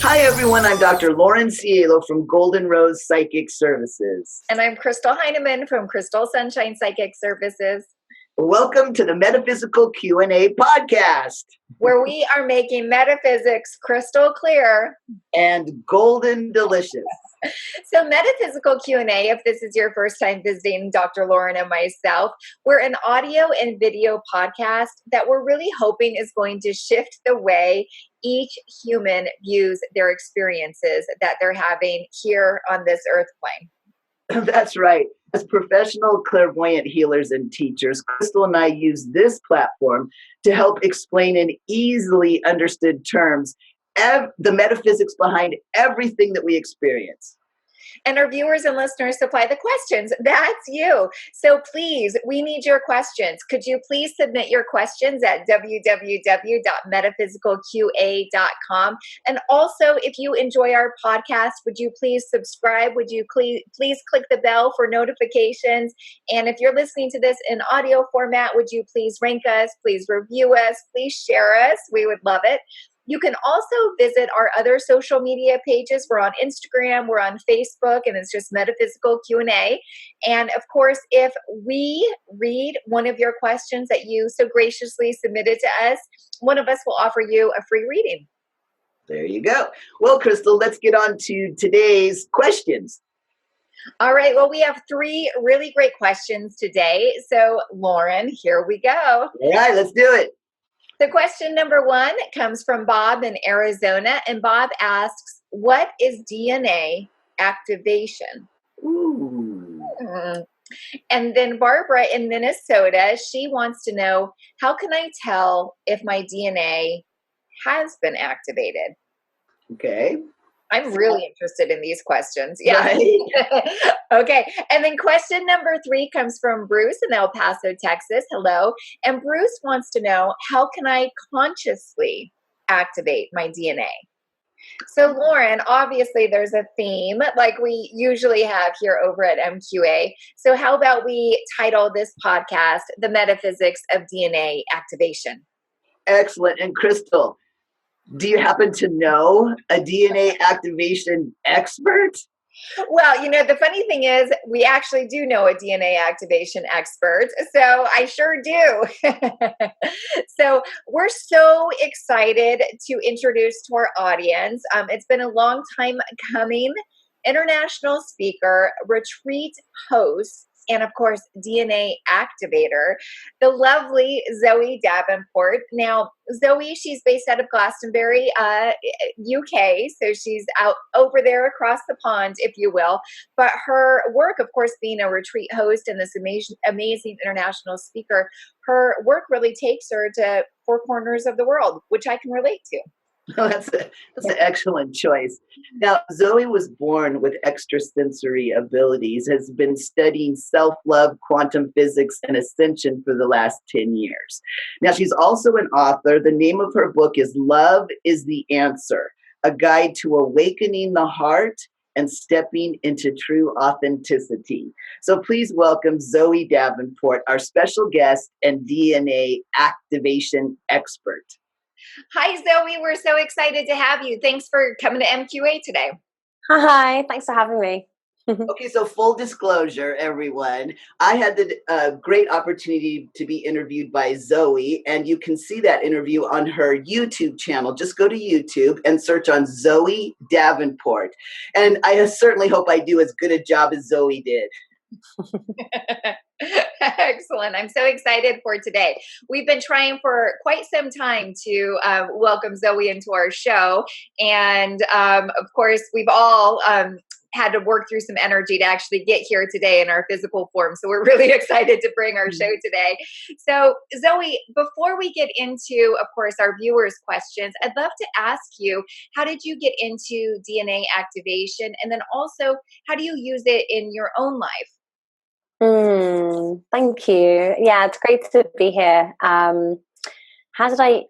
Hi, everyone. I'm Dr. Lauren Cielo from Golden Rose Psychic Services. And I'm Crystal Heinemann from Crystal Sunshine Psychic Services. Welcome to the Metaphysical Q&A Podcast, where we are making metaphysics crystal clear and golden delicious. So Metaphysical Q&A, if this is your first time visiting Dr. Lauren and myself, we're an audio and video podcast that we're really hoping is going to shift the way each human views their experiences that they're having here on this earth plane. That's right. As professional clairvoyant healers and teachers, Crystal and I use this platform to help explain in easily understood terms the metaphysics behind everything that we experience. And our viewers and listeners supply the questions. That's you. So please, we need your questions. Could you please submit your questions at www.metaphysicalqa.com? And also, if you enjoy our podcast, would you please subscribe? Would you please click the bell for notifications? And if you're listening to this in audio format, would you please rank us? Please review us. Please share us. We would love it. You can also visit our other social media pages. We're on Instagram, we're on Facebook, and it's just Metaphysical Q&A. And of course, if we read one of your questions that you so graciously submitted to us, one of us will offer you a free reading. There you go. Well, Crystal, let's get on to today's questions. All right. Well, we have 3 really great questions today. So, Lauren, here we go. All right, let's do it. So question number 1 comes from Bob in Arizona, and Bob asks, what is DNA activation? Ooh. And then Barbara in Minnesota, she wants to know, how can I tell if my DNA has been activated? Okay. I'm really interested in these questions. Yeah. Right. Okay. And then question number 3 comes from Bruce in El Paso, Texas. Hello. And Bruce wants to know, how can I consciously activate my DNA? So Lauren, obviously there's a theme like we usually have here over at MQA. So how about we title this podcast, The Metaphysics of DNA Activation? Excellent. And Crystal, do you happen to know a DNA activation expert? Well, the funny thing is we actually do know a DNA activation expert. So I sure do. So we're so excited to introduce to our audience. It's been a long time coming. International speaker, retreat host, and of course, DNA activator, the lovely Zoe Davenport. Now, Zoe, she's based out of Glastonbury, UK, so she's out over there across the pond, if you will. But her work, of course, being a retreat host and this amazing international speaker, her work really takes her to 4 corners of the world, which I can relate to. Oh, that's an excellent choice. Now, Zoe was born with extrasensory abilities, has been studying self-love, quantum physics, and ascension for the last 10 years. Now, she's also an author. The name of her book is Love is the Answer, a guide to awakening the heart and stepping into true authenticity. So please welcome Zoe Davenport, our special guest and DNA activation expert. Hi, Zoe. We're so excited to have you. Thanks for coming to MQA today. Hi. Thanks for having me. Okay, so full disclosure, everyone. I had the great opportunity to be interviewed by Zoe, and you can see that interview on her YouTube channel. Just go to YouTube and search on Zoe Davenport. And I certainly hope I do as good a job as Zoe did. Excellent. I'm so excited for today. We've been trying for quite some time to welcome Zoe into our show. And of course, we've all had to work through some energy to actually get here today in our physical form. So we're really excited to bring our show today. So Zoe, before we get into, of course, our viewers' questions, I'd love to ask you, how did you get into DNA activation? And then also, how do you use it in your own life? Thank you. Yeah, it's great to be here. How did I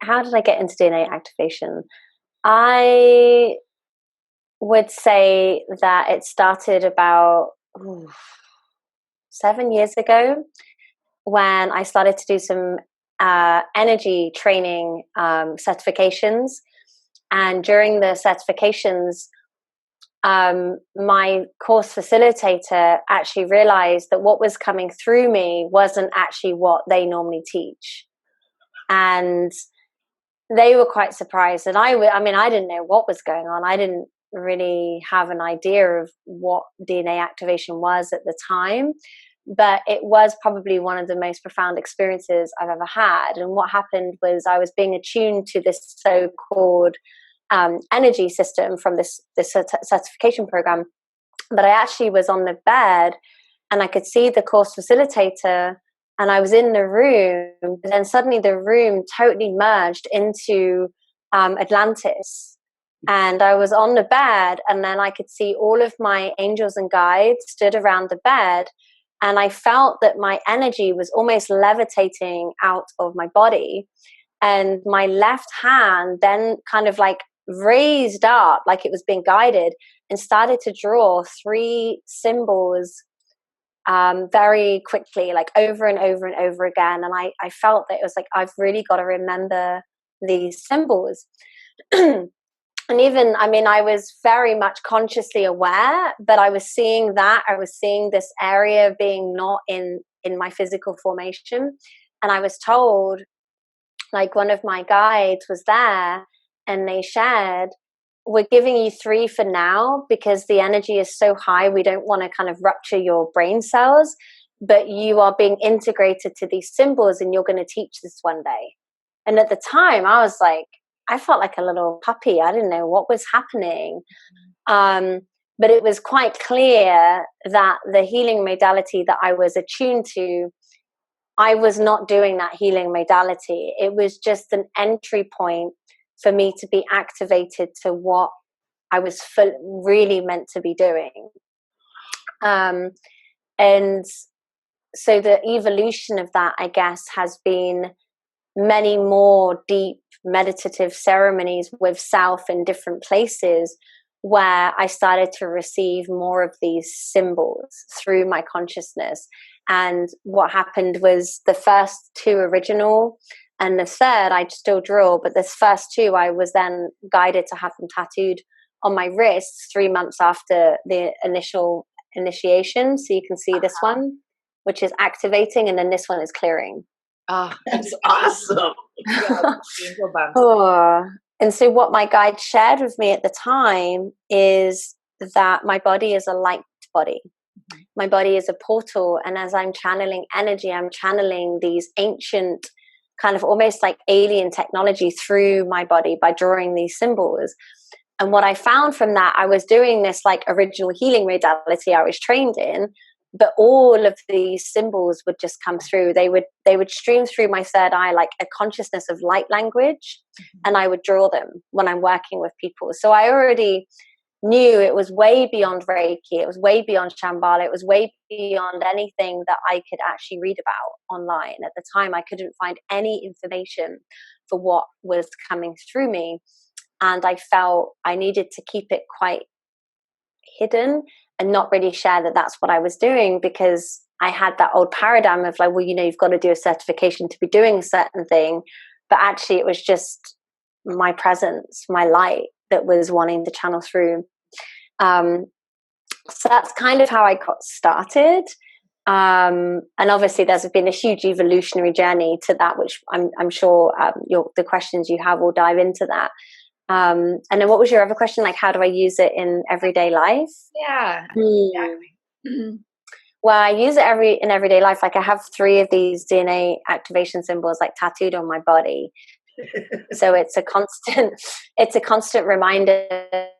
get into DNA activation? I would say that it started about 7 years ago when I started to do some energy training certifications. And during the certifications, my course facilitator actually realized that what was coming through me wasn't actually what they normally teach. And they were quite surprised. And I didn't know what was going on. I didn't really have an idea of what DNA activation was at the time. But it was probably one of the most profound experiences I've ever had. And what happened was I was being attuned to this so-called energy system from this certification program. But I actually was on the bed and I could see the course facilitator, and I was in the room, but then suddenly the room totally merged into Atlantis. And I was on the bed, and then I could see all of my angels and guides stood around the bed. And I felt that my energy was almost levitating out of my body. And my left hand then kind of like raised up, like it was being guided, and started to draw 3 symbols very quickly, like over and over and over again. And I felt that it was like, I've really got to remember these symbols. And even, I was very much consciously aware, but I was seeing this area being not in my physical formation. And I was told, like, one of my guides was there and they shared, we're giving you 3 for now because the energy is so high. We don't want to kind of rupture your brain cells, but you are being integrated to these symbols and you're going to teach this one day. And at the time I felt like a little puppy. I didn't know what was happening. But it was quite clear that the healing modality that I was attuned to, I was not doing that healing modality. It was just an entry point for me to be activated to what I was really meant to be doing. And so the evolution of that, I guess, has been many more deep meditative ceremonies with self in different places where I started to receive more of these symbols through my consciousness. And what happened was the first 2 original and the third I still draw, but this first 2 I was then guided to have them tattooed on my wrists 3 months after the initial initiation. So you can see this one, which is activating, and then this one is clearing. Oh, that's awesome. And so what my guide shared with me at the time is that my body is a light body. My body is a portal. And as I'm channeling energy, I'm channeling these ancient kind of almost like alien technology through my body by drawing these symbols. And what I found from that, I was doing this like original healing modality I was trained in, but all of these symbols would just come through. They would stream through my third eye like a consciousness of light language, and I would draw them when I'm working with people. So I already knew it was way beyond Reiki, it was way beyond Shambhala, it was way beyond anything that I could actually read about online. At the time, I couldn't find any information for what was coming through me, and I felt I needed to keep it quite hidden and not really share that that's what I was doing, because I had that old paradigm of like, well, you've got to do a certification to be doing a certain thing. But actually it was just my presence, my light that was wanting to channel through. So that's kind of how I got started. And obviously there's been a huge evolutionary journey to that, which I'm sure the questions you have will dive into that. And then what was your other question? Like, how do I use it in everyday life? Yeah, exactly. Mm-hmm. Well, I use it in everyday life. Like I have 3 of these DNA activation symbols like tattooed on my body. So it's a constant reminder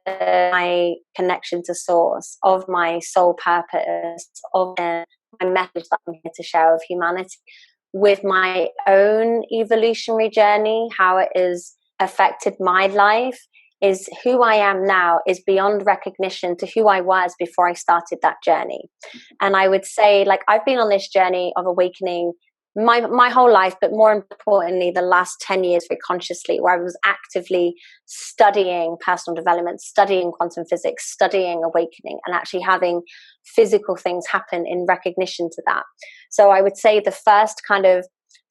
of my connection to source, of my soul purpose, of my message that I'm here to share with humanity, with my own evolutionary journey, how it is affected my life, is who I am now is beyond recognition to who I was before I started that journey. And I would say, like, I've been on this journey of awakening my whole life, but more importantly, the last 10 years very consciously, where I was actively studying personal development, studying quantum physics, studying awakening, and actually having physical things happen in recognition to that. So I would say the first kind of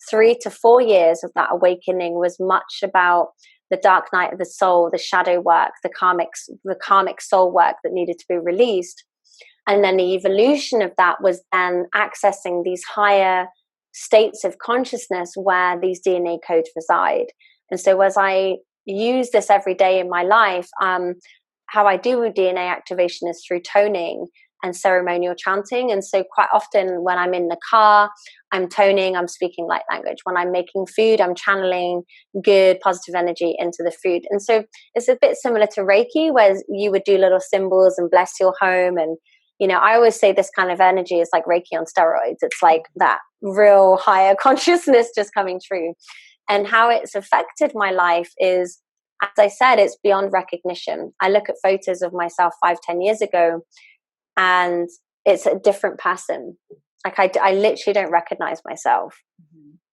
3 to 4 years of that awakening was much about the dark night of the soul, the shadow work, the karmic soul work that needed to be released. And then the evolution of that was then accessing these higher states of consciousness where these DNA codes reside. And so as I use this every day in my life, how I do DNA activation is through toning and ceremonial chanting. And so quite often when I'm in the car, I'm toning, I'm speaking light language. When I'm making food, I'm channeling good positive energy into the food. And so it's a bit similar to Reiki, where you would do little symbols and bless your home. And, you know, I always say this kind of energy is like Reiki on steroids. It's like that real higher consciousness just coming through. And how it's affected my life is, as I said, it's beyond recognition. I look at photos of myself 5-10 years ago, and it's a different person. Like I literally don't recognize myself.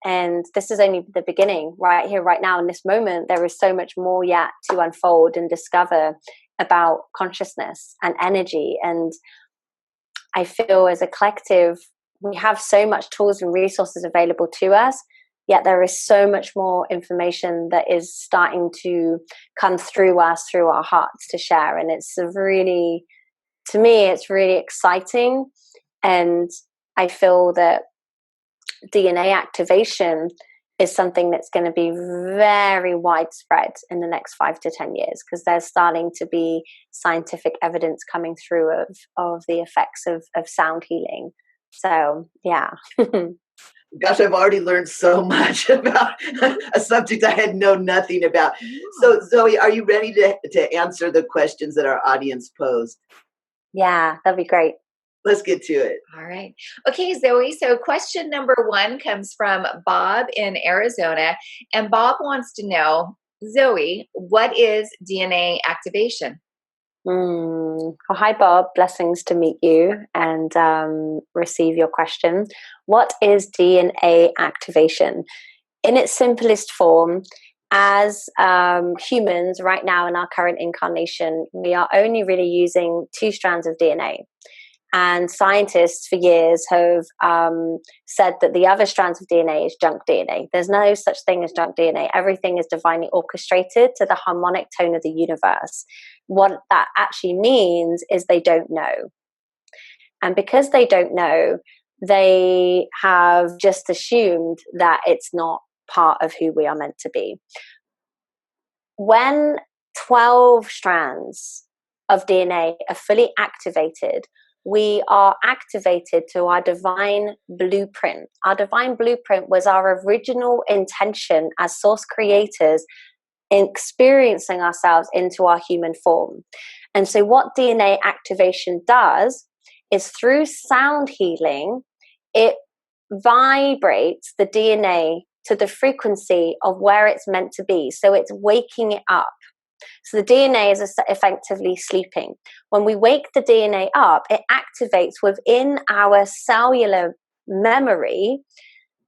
And this is only the beginning. Right here, right now, in this moment, there is so much more yet to unfold and discover about consciousness and energy. And I feel as a collective, we have so much tools and resources available to us, yet there is so much more information that is starting to come through us, through our hearts to share. And it's a really, to me, it's really exciting. And I feel that DNA activation is something that's going to be very widespread in the next 5 to 10 years, because there's starting to be scientific evidence coming through of the effects of sound healing. So, yeah. Gosh, I've already learned so much about a subject I had known nothing about. So, Zoe, are you ready to answer the questions that our audience posed? Yeah, that'd be great. Let's get to it. All right. Okay, Zoe. So question number 1 comes from Bob in Arizona. And Bob wants to know, Zoe, what is DNA activation? Well, hi, Bob. Blessings to meet you and receive your question. What is DNA activation? In its simplest form, as humans right now in our current incarnation, we are only really using 2 strands of DNA. And scientists for years have said that the other strands of DNA is junk DNA. There's no such thing as junk DNA. Everything is divinely orchestrated to the harmonic tone of the universe. What that actually means is they don't know. And because they don't know, they have just assumed that it's not part of who we are meant to be. When 12 strands of DNA are fully activated, we are activated to our divine blueprint. Our divine blueprint was our original intention as source creators in experiencing ourselves into our human form. And so what DNA activation does is through sound healing, it vibrates the DNA to the frequency of where it's meant to be. So it's waking it up. So the DNA is effectively sleeping. When we wake the DNA up, it activates within our cellular memory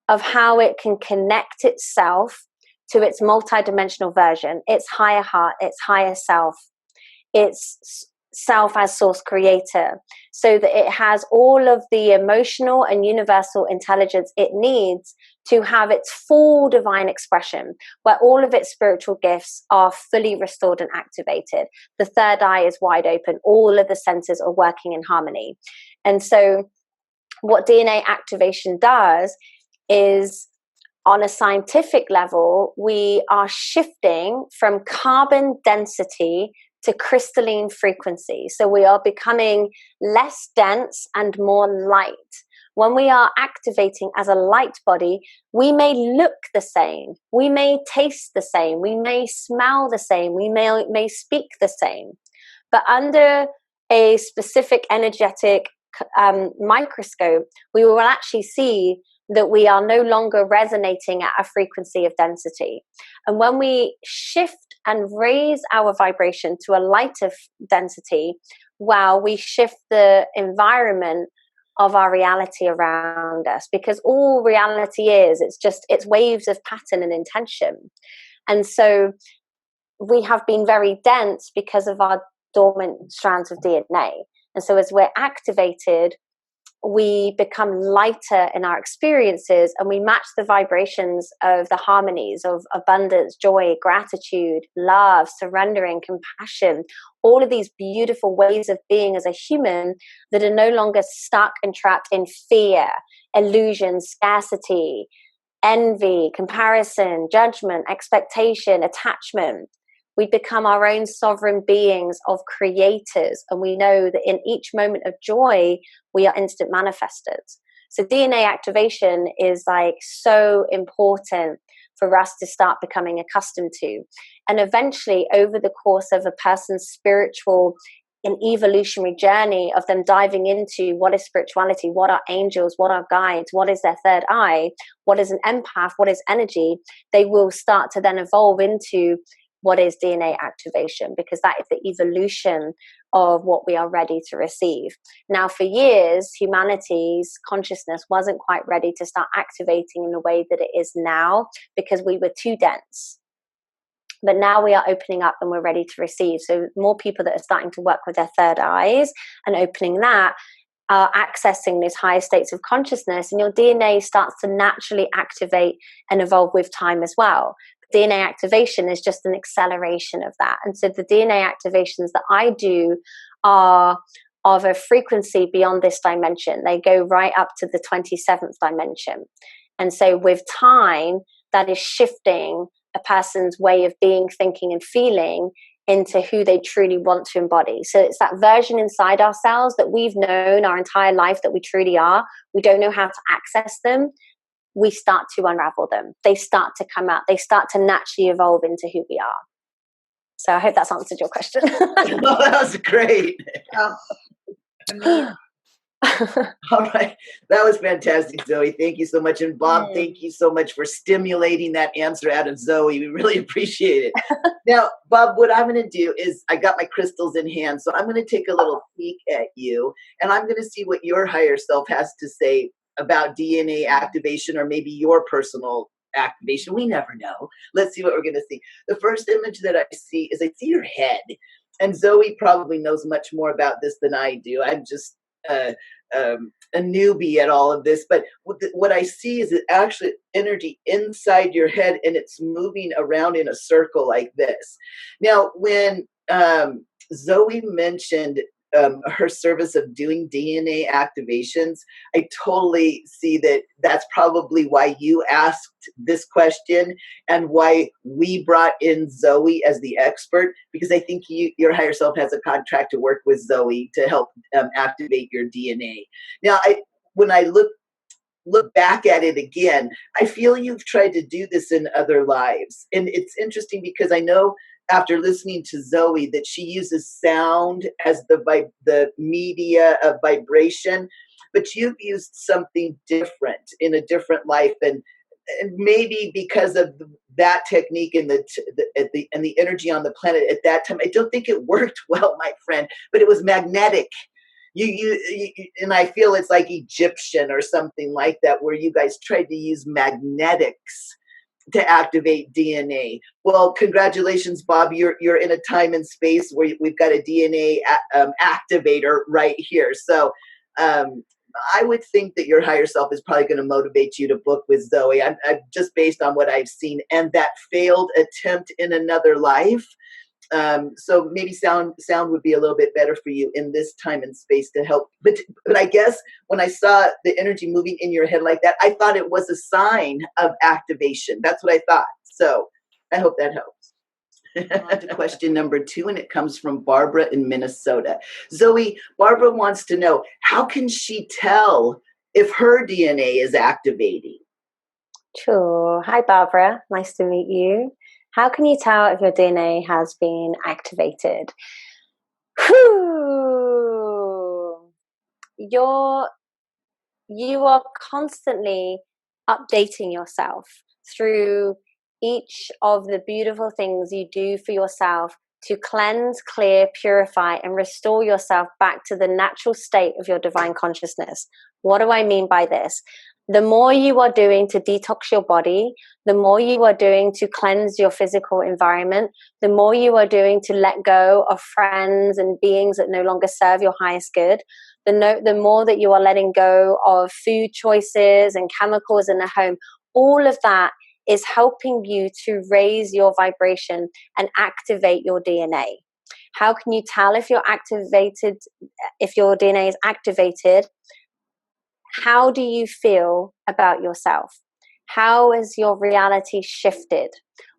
of how it can connect itself to its multidimensional version, its higher heart, its higher self, its self as source creator, so that it has all of the emotional and universal intelligence it needs to have its full divine expression, where all of its spiritual gifts are fully restored and activated. The third eye is wide open. All of the senses are working in harmony. And so what DNA activation does is, on a scientific level, we are shifting from carbon density to crystalline frequency. So we are becoming less dense and more light. When we are activating as a light body, we may look the same, we may taste the same, we may smell the same, we may speak the same. But under a specific energetic microscope, we will actually see that we are no longer resonating at a frequency of density. And when we shift and raise our vibration to a lighter density, while we shift the environment of our reality around us, because all reality is, it's waves of pattern and intention. And so we have been very dense because of our dormant strands of DNA. And so as we're activated, we become lighter in our experiences, and we match the vibrations of the harmonies of abundance, joy, gratitude, love, surrendering, compassion, all of these beautiful ways of being as a human that are no longer stuck and trapped in fear, illusion, scarcity, envy, comparison, judgment, expectation, attachment. We become our own sovereign beings of creators, and we know that in each moment of joy, we are instant manifestors. So DNA activation is like so important for us to start becoming accustomed to. And eventually, over the course of a person's spiritual and evolutionary journey of them diving into what is spirituality, what are angels, what are guides, what is their third eye, what is an empath, what is energy, they will start to then evolve into what is DNA activation, because that is the evolution of what we are ready to receive. Now, for years, humanity's consciousness wasn't quite ready to start activating in the way that it is now, because we were too dense. But now we are opening up and we're ready to receive. So more people that are starting to work with their third eyes and opening that are accessing these higher states of consciousness, and your DNA starts to naturally activate and evolve with time as well. DNA activation is just an acceleration of that. And so the DNA activations that I do are of a frequency beyond this dimension. They go right up to the 27th dimension. And so with time, that is shifting a person's way of being, thinking, and feeling into who they truly want to embody. So it's that version inside ourselves that we've known our entire life that we truly are. We don't know how to access them. We start to unravel them. They start to come out. They start to naturally evolve into who we are. So I hope that's answered your question. Oh, that was great. All right. That was fantastic, Zoe. Thank you so much. And Bob, thank you so much for stimulating that answer out of Zoe. We really appreciate it. Now, Bob, what I'm going to do is I got my crystals in hand. So I'm going to take a little peek at you, and I'm going to see what your higher self has to say about DNA activation, or maybe your personal activation. We never know. Let's see what we're going to see. The first image that I see is I see your head. And Zoe probably knows much more about this than I do. I'm just a newbie at all of this. But what I see is actually energy inside your head, and it's moving around in a circle like this. Now, when Zoe mentioned her service of doing DNA activations, I totally see that that's probably why you asked this question and why we brought in Zoe as the expert, because I think your higher self has a contract to work with Zoe to help activate your DNA. Now, when I look back at it again, I feel you've tried to do this in other lives. And it's interesting because I know after listening to Zoe that she uses sound as the media of vibration, but you've used something different in a different life, and maybe because of that technique and the energy on the planet at that time, I don't think it worked well, my friend, but it was magnetic. You and I feel it's like Egyptian or something like that, where you guys tried to use magnetics to activate DNA. Well, congratulations, Bob. You're in a time and space where we've got a DNA activator right here. So I would think that your higher self is probably going to motivate you to book with Zoe. I'm just based on what I've seen and that failed attempt in another life. So maybe sound would be a little bit better for you in this time and space to help. But I guess when I saw the energy moving in your head like that, I thought it was a sign of activation. That's what I thought. So I hope that helps. On to question number 2, and it comes from Barbara in Minnesota. Zoe, Barbara wants to know, how can she tell if her DNA is activating? Sure. Hi, Barbara. Nice to meet you. How can you tell if your DNA has been activated? You are constantly updating yourself through each of the beautiful things you do for yourself to cleanse, clear, purify, and restore yourself back to the natural state of your divine consciousness. What do I mean by this? The more you are doing to detox your body, the more you are doing to cleanse your physical environment, the more you are doing to let go of friends and beings that no longer serve your highest good, the more that you are letting go of food choices and chemicals in the home, all of that is helping you to raise your vibration and activate your DNA. How can you tell if you're activated, if your DNA is activated? How do you feel about yourself? How has your reality shifted?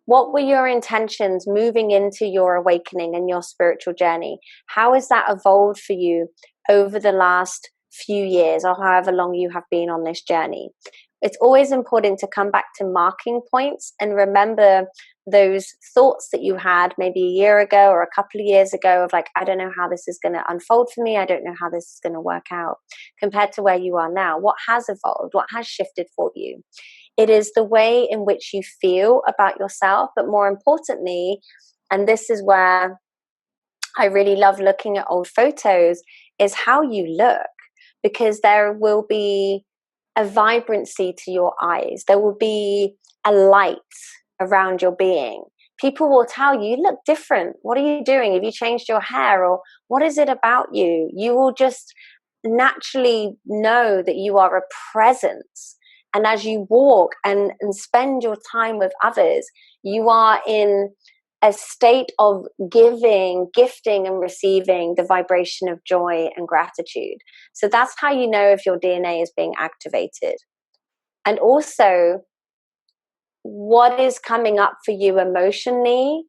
What were your intentions moving into your awakening and your spiritual journey? How has that evolved for you over the last few years or however long you have been on this journey? It's always important to come back to marking points and remember those thoughts that you had maybe a year ago or a couple of years ago of like, I don't know how this is going to unfold for me. I don't know how this is going to work out, compared to where you are now. What has evolved? What has shifted for you? It is the way in which you feel about yourself, but more importantly, and this is where I really love looking at old photos, is how you look, because there will be a vibrancy to your eyes. There will be a light around your being. People will tell you, you look different. What are you doing? Have you changed your hair? Or what is it about you? You will just naturally know that you are a presence. And as you walk and spend your time with others, you are in a state of gifting and receiving the vibration of joy and gratitude. So that's how you know if your DNA is being activated. And also, what is coming up for you emotionally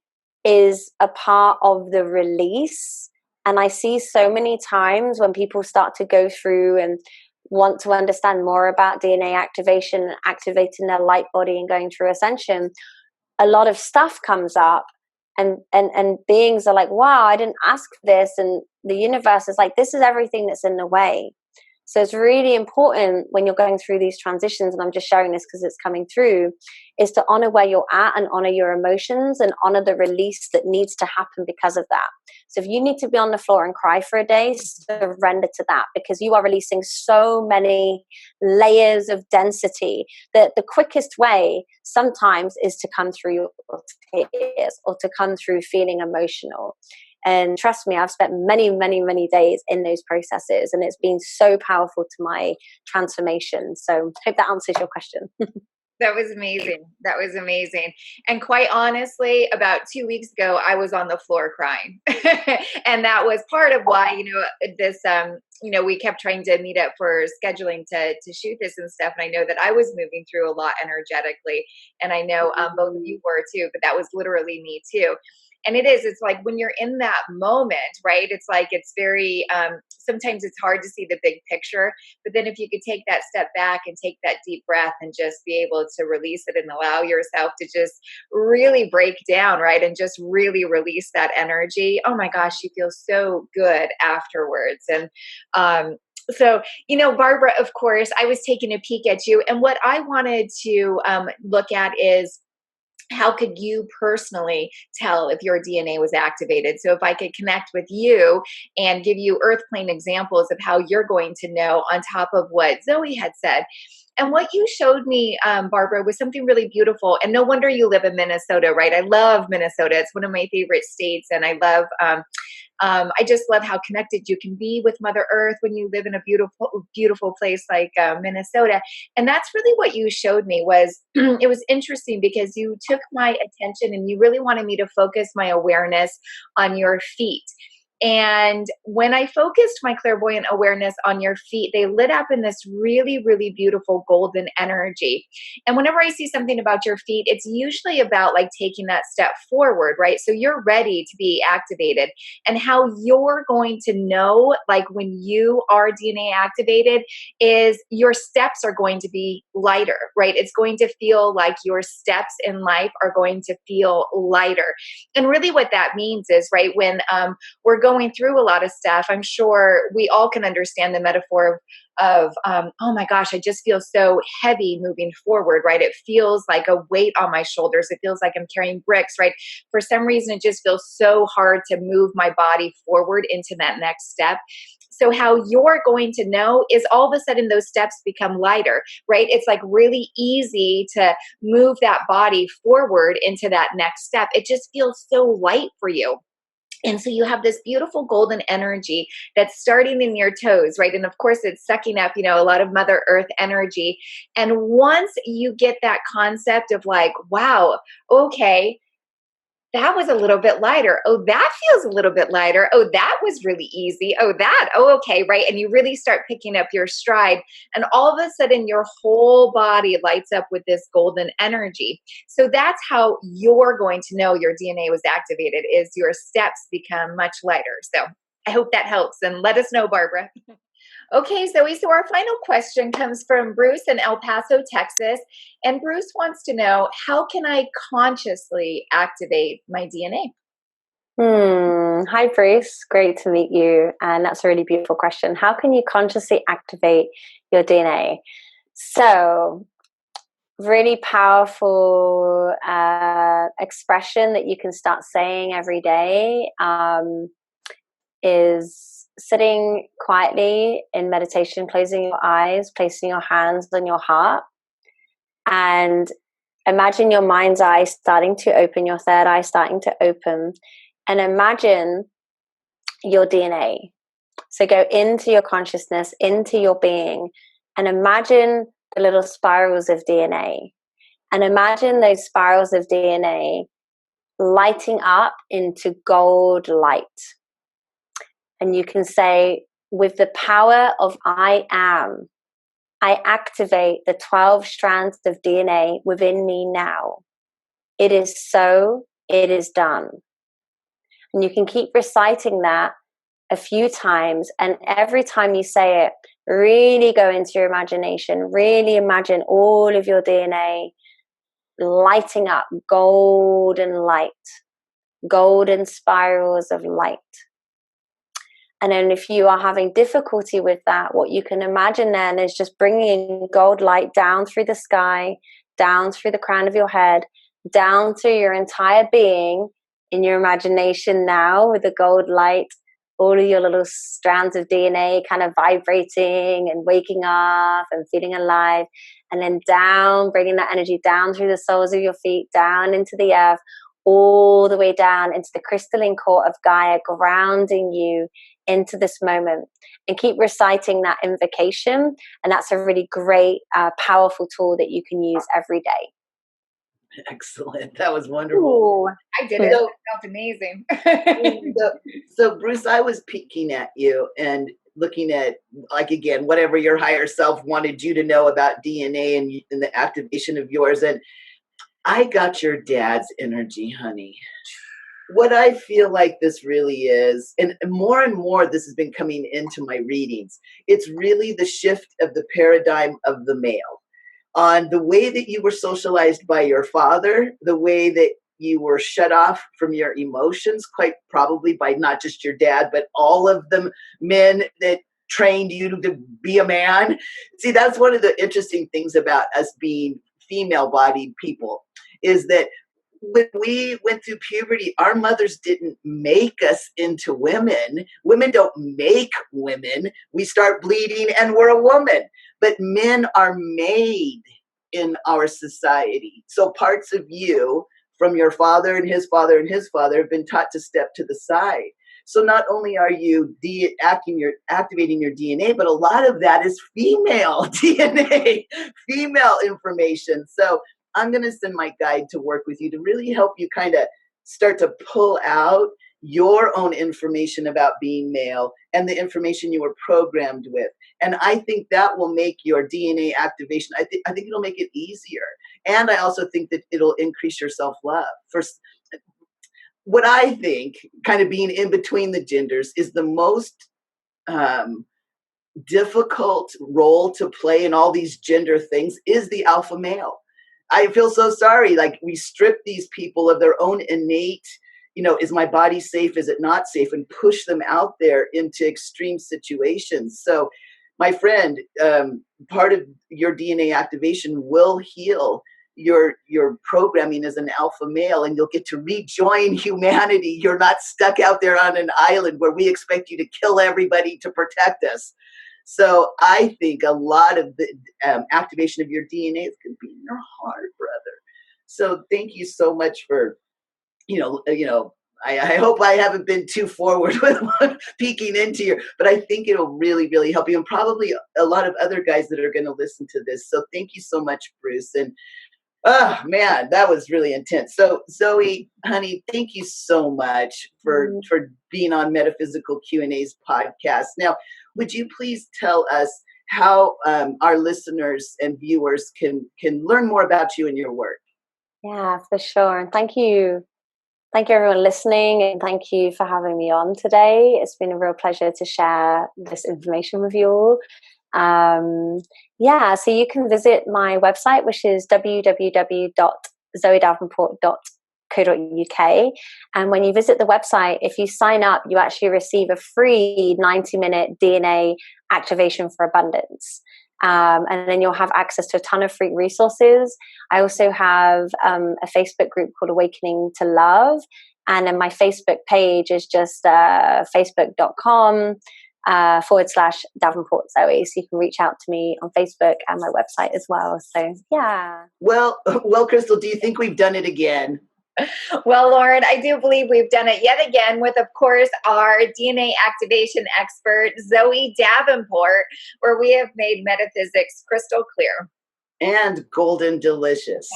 is a part of the release. And I see so many times when people start to go through and want to understand more about DNA activation and activating their light body and going through ascension, a lot of stuff comes up. And beings are like, wow, I didn't ask for this. And the universe is like, this is everything that's in the way. So it's really important when you're going through these transitions, and I'm just sharing this because it's coming through, is to honor where you're at and honor your emotions and honor the release that needs to happen because of that. So if you need to be on the floor and cry for a day, surrender to that, because you are releasing so many layers of density that the quickest way sometimes is to come through your tears or to come through feeling emotional. And trust me, I've spent many, many, many days in those processes, and it's been so powerful to my transformation. So I hope that answers your question. That was amazing. That was amazing. And quite honestly, about 2 weeks ago, I was on the floor crying. And that was part of why, this, we kept trying to meet up for scheduling to shoot this and stuff. And I know that I was moving through a lot energetically. And I know both of you were too, but that was literally me too. And it's like when you're in that moment, right? It's like, it's very, sometimes it's hard to see the big picture, but then if you could take that step back and take that deep breath and just be able to release it and allow yourself to just really break down, right? And just really release that energy. Oh my gosh, you feel so good afterwards. And, so, Barbara, of course, I was taking a peek at you, and what I wanted to look at is, how could you personally tell if your DNA was activated? So if I could connect with you and give you earth plane examples of how you're going to know, on top of what Zoe had said. And what you showed me, Barbara, was something really beautiful. And no wonder you live in Minnesota, right? I love Minnesota. It's one of my favorite states. And I love, I just love how connected you can be with Mother Earth when you live in a beautiful, beautiful place like Minnesota. And that's really what you showed me was, it was interesting because you took my attention and you really wanted me to focus my awareness on your feet. And when I focused my clairvoyant awareness on your feet, they lit up in this really, really beautiful golden energy. And whenever I see something about your feet, it's usually about like taking that step forward, right? So you're ready to be activated. And how you're going to know, like when you are DNA activated, is your steps are going to be lighter, right? It's going to feel like your steps in life are going to feel lighter. And really what that means is, right, when we're going through a lot of stuff, I'm sure we all can understand the metaphor of oh my gosh, I just feel so heavy moving forward, right? It feels like a weight on my shoulders. It feels like I'm carrying bricks, right? For some reason, it just feels so hard to move my body forward into that next step. So how you're going to know is all of a sudden those steps become lighter, right? It's like really easy to move that body forward into that next step. It just feels so light for you. And so you have this beautiful golden energy that's starting in your toes, right? And of course, it's sucking up, a lot of Mother Earth energy. And once you get that concept of like, wow, okay, that was a little bit lighter. Oh, that feels a little bit lighter. Oh, that was really easy. Oh, okay, right? And you really start picking up your stride. And all of a sudden, your whole body lights up with this golden energy. So that's how you're going to know your DNA was activated, is your steps become much lighter. So I hope that helps. And let us know, Barbara. Okay, Zoe, so our final question comes from Bruce in El Paso, Texas. And Bruce wants to know, how can I consciously activate my DNA? Hi, Bruce. Great to meet you. And that's a really beautiful question. How can you consciously activate your DNA? So, really powerful expression that you can start saying every day is sitting quietly in meditation, closing your eyes, placing your hands on your heart, and imagine your mind's eye starting to open, your third eye starting to open, and imagine your DNA. So go into your consciousness, into your being, and imagine the little spirals of DNA. And imagine those spirals of DNA lighting up into gold light. And you can say, with the power of I am, I activate the 12 strands of DNA within me now. It is so, it is done. And you can keep reciting that a few times. And every time you say it, really go into your imagination. Really imagine all of your DNA lighting up golden light, golden spirals of light. And then if you are having difficulty with that, what you can imagine then is just bringing gold light down through the sky, down through the crown of your head, down through your entire being in your imagination now, with the gold light, all of your little strands of DNA kind of vibrating and waking up and feeling alive. And then down, bringing that energy down through the soles of your feet, down into the earth, all the way down into the crystalline core of Gaia, grounding you into this moment. And keep reciting that invocation. And that's a really great, powerful tool that you can use every day. Excellent. That was wonderful. Ooh, I did it. It felt amazing. So, Bruce, I was peeking at you and looking at, like, again, whatever your higher self wanted you to know about DNA and the activation of yours. And I got your dad's energy, honey. What I feel like this really is, and more this has been coming into my readings, it's really the shift of the paradigm of the male on the way that you were socialized by your father, the way that you were shut off from your emotions, quite probably by not just your dad, but all of the men that trained you to be a man. See, that's one of the interesting things about us being female-bodied people, is that when we went through puberty, our mothers didn't make us into women. Women don't make women. We start bleeding and we're a woman. But men are made in our society. So parts of you from your father and his father and his father have been taught to step to the side. So not only are you activating your DNA, but a lot of that is female DNA, female information. So I'm going to send my guide to work with you to really help you kind of start to pull out your own information about being male and the information you were programmed with. And I think that will make your DNA activation, I think it'll make it easier. And I also think that it'll increase your self-love. First, what I think, kind of being in between the genders, is the most difficult role to play in all these gender things is the alpha male. I feel so sorry. Like, we strip these people of their own innate, is my body safe? Is it not safe? And push them out there into extreme situations. So, my friend, part of your DNA activation will heal your programming as an alpha male, and you'll get to rejoin humanity. You're not stuck out there on an island where we expect you to kill everybody to protect us. So I think a lot of the activation of your DNA is going to be in your heart, brother. So thank you so much for, I hope I haven't been too forward with peeking into your, but I think it'll really, really help you, and probably a lot of other guys that are going to listen to this. So thank you so much, Bruce. And oh man, that was really intense. So Zoe, honey, thank you so much for being on Metaphysical Q&A's podcast. Now, would you please tell us how our listeners and viewers can learn more about you and your work? Yeah, for sure. And thank you. Thank you everyone listening, and thank you for having me on today. It's been a real pleasure to share this information with you all. So you can visit my website, which is www.zoedavenport.co.uk. And when you visit the website, if you sign up, you actually receive a free 90-minute DNA activation for abundance. And then you'll have access to a ton of free resources. I also have a Facebook group called Awakening to Love. And then my Facebook page is just facebook.com/Davenport Zoe. So you can reach out to me on Facebook and my website as well. So, yeah. Well, Crystal, do you think we've done it again? Well, Lauren, I do believe we've done it yet again with, of course, our DNA activation expert, Zoe Davenport, where we have made metaphysics crystal clear. And golden delicious.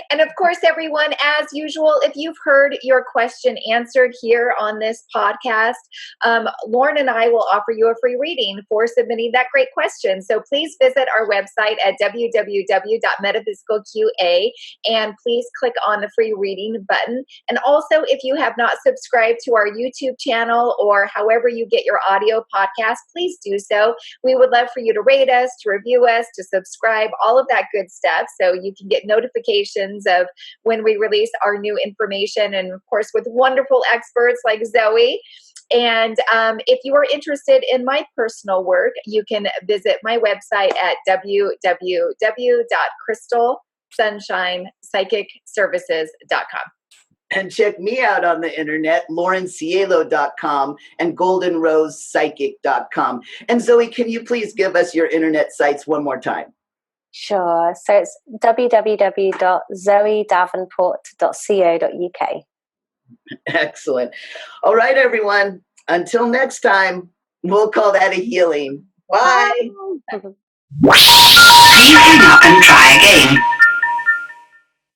And of course, everyone, as usual, if you've heard your question answered here on this podcast, Lauren and I will offer you a free reading for submitting that great question. So please visit our website at www.metaphysicalqa and please click on the free reading button. And also, if you have not subscribed to our YouTube channel or however you get your audio podcast, please do so. We would love for you to rate us, to review us, to subscribe, all of that good stuff, so you can get notifications of when we release our new information, and of course with wonderful experts like Zoe. And if you are interested in my personal work, you can visit my website at www.crystalsunshinepsychicservices.com. And check me out on the internet, laurencielo.com and goldenrosepsychic.com. And Zoe, can you please give us your internet sites one more time? Sure. So it's www.zoedavenport.co.uk. Excellent. All right, everyone. Until next time, we'll call that a healing. Bye. Please hang up and try again.